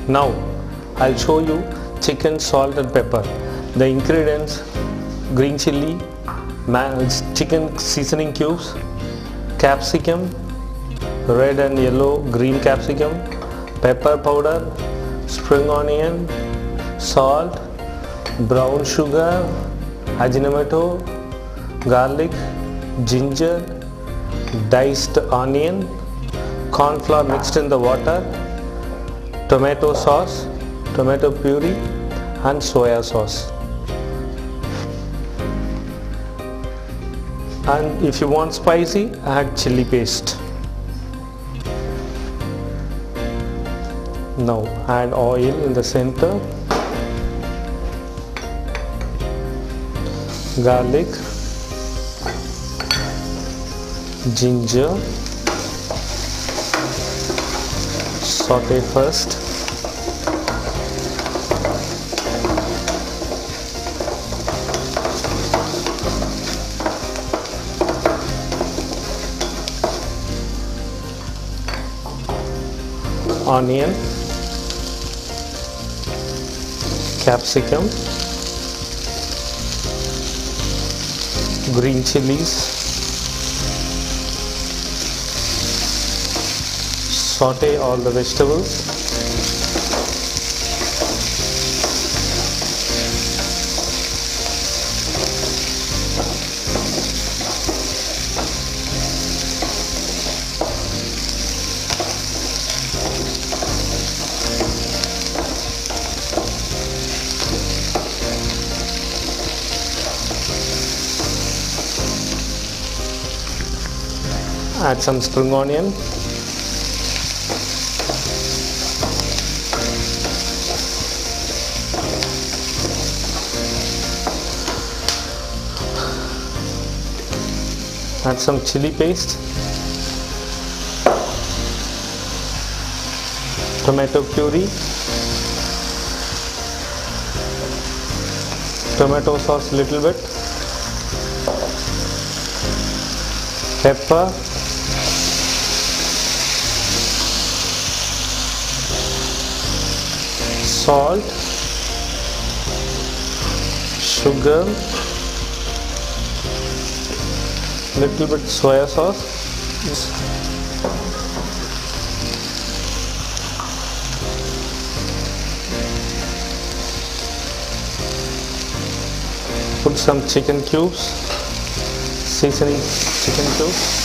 Now I'll show you chicken, salt and pepper. The ingredients: green chilli, chicken seasoning cubes, capsicum, red and yellow green capsicum, pepper powder, spring onion, salt, brown sugar, ajinomoto, garlic, ginger, diced onion, corn flour mixed in the water, tomato sauce, tomato puree and soya sauce. And if you want spicy, add chili paste. Now add oil in the center, garlic, ginger, saute first, onion, capsicum, green chilies, saute all the vegetables, add some spring onion, add some chili paste, tomato puree, tomato sauce little bit, pepper, salt, sugar, little bit soya sauce, put some chicken cubes, seasoning chicken cubes,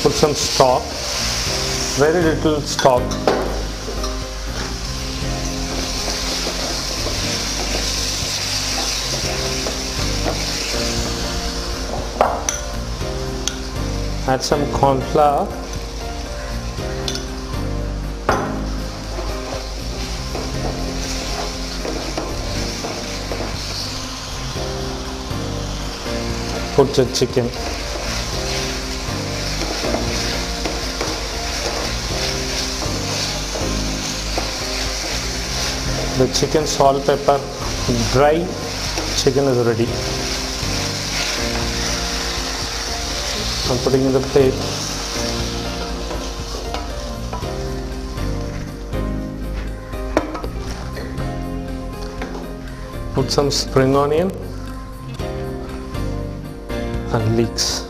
put some stock, very little stock, add some corn flour, put the chicken, the chicken, salt, pepper, dry chicken is ready. I'm putting in the plate. Put some spring onion and leeks.